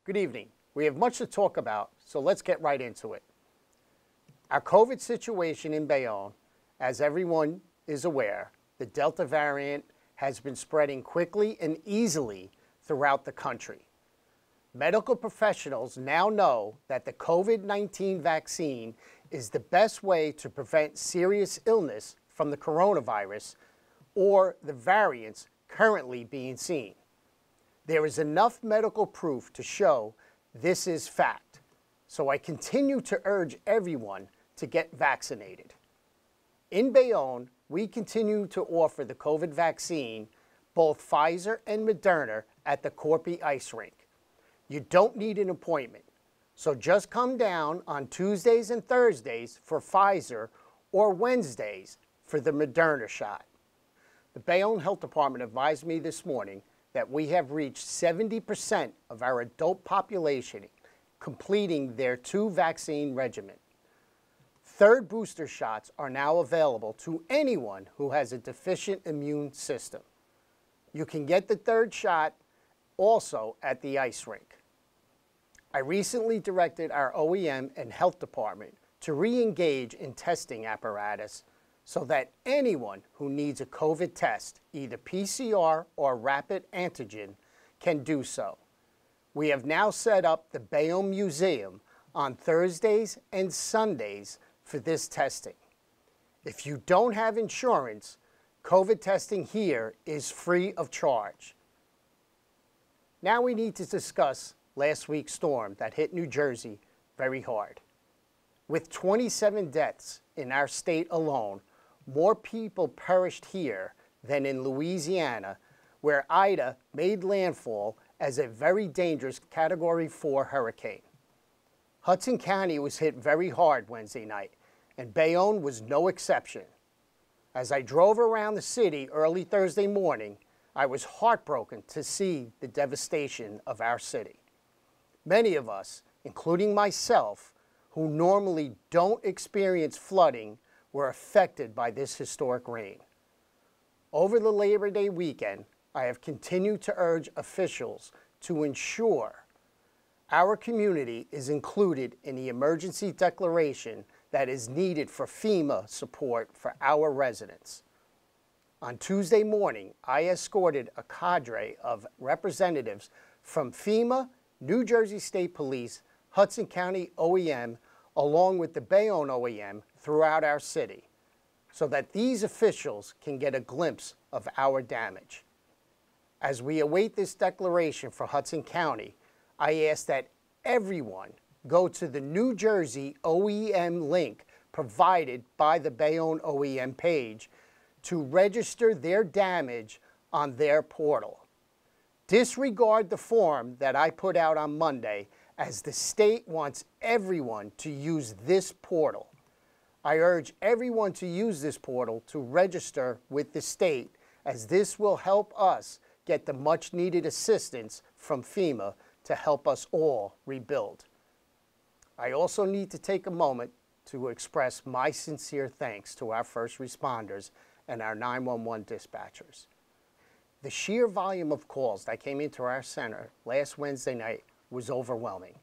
Good evening. We have much to talk about, so let's get right into it. Our COVID situation in Bayonne, as everyone is aware, the Delta variant has been spreading quickly and easily throughout the country. Medical professionals now know that the COVID-19 vaccine is the best way to prevent serious illness from the coronavirus or the variants currently being seen. There is enough medical proof to show this is fact, so I continue to urge everyone to get vaccinated. In Bayonne, we continue to offer the COVID vaccine, both Pfizer and Moderna, at the Corpy Ice Rink. You don't need an appointment, so just come down on Tuesdays and Thursdays for Pfizer or Wednesdays for the Moderna shot. The Bayonne Health Department advised me this morning that we have reached 70% of our adult population completing their 2 vaccine regimen. 3rd booster shots are now available to anyone who has a deficient immune system. You can get the 3rd shot also at the ice rink. I recently directed our OEM and health department to re-engage in testing apparatus so that anyone who needs a COVID test, either PCR or rapid antigen, can do so. We have now set up the Bayonne Museum on Thursdays and Sundays for this testing. If you don't have insurance, COVID testing here is free of charge. Now we need to discuss last week's storm that hit New Jersey very hard. With 27 deaths in our state alone, more people perished here than in Louisiana, where Ida made landfall as a very dangerous Category 4 hurricane. Hudson County was hit very hard Wednesday night, and Bayonne was no exception. As I drove around the city early Thursday morning, I was heartbroken to see the devastation of our city. Many of us, including myself, who normally don't experience flooding, were affected by this historic rain. Over the Labor Day weekend, I have continued to urge officials to ensure our community is included in the emergency declaration that is needed for FEMA support for our residents. On Tuesday morning, I escorted a cadre of representatives from FEMA, New Jersey State Police, Hudson County OEM, along with the Bayonne OEM throughout our city, so that these officials can get a glimpse of our damage. As we await this declaration for Hudson County, I ask that everyone go to the New Jersey OEM link provided by the Bayonne OEM page to register their damage on their portal. Disregard the form that I put out on Monday, as the state wants everyone to use this portal. I urge everyone to use this portal to register with the state, as this will help us get the much needed assistance from FEMA to help us all rebuild. I also need to take a moment to express my sincere thanks to our first responders and our 911 dispatchers. The sheer volume of calls that came into our center last Wednesday night was overwhelming.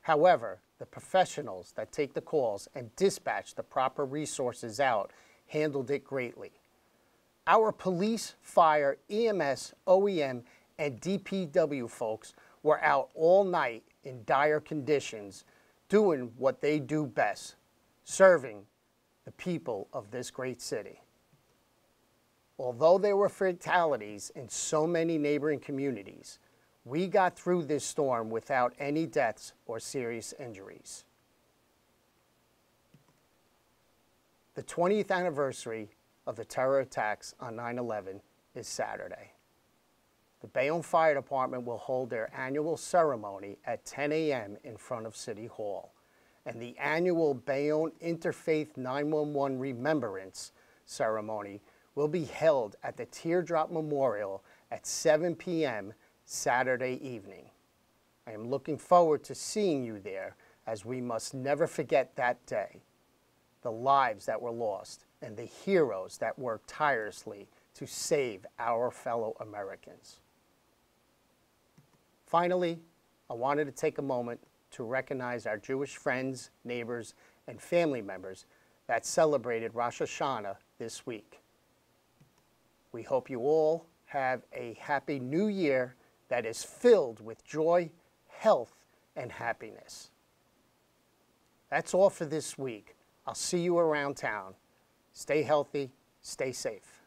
However, the professionals that take the calls and dispatch the proper resources out handled it greatly. Our police, fire, EMS, OEM, and DPW folks were out all night in dire conditions, doing what they do best, serving the people of this great city. Although there were fatalities in so many neighboring communities, we got through this storm without any deaths or serious injuries. The 20th anniversary of the terror attacks on 9/11 is Saturday. The Bayonne Fire Department will hold their annual ceremony at 10 a.m. in front of City Hall, and the annual Bayonne Interfaith 911 Remembrance ceremony will be held at the Teardrop Memorial at 7 p.m. Saturday evening. I am looking forward to seeing you there, as we must never forget that day, the lives that were lost, and the heroes that worked tirelessly to save our fellow Americans. Finally, I wanted to take a moment to recognize our Jewish friends, neighbors, and family members that celebrated Rosh Hashanah this week. We hope you all have a happy new year that is filled with joy, health, and happiness. That's all for this week. I'll see you around town. Stay healthy, stay safe.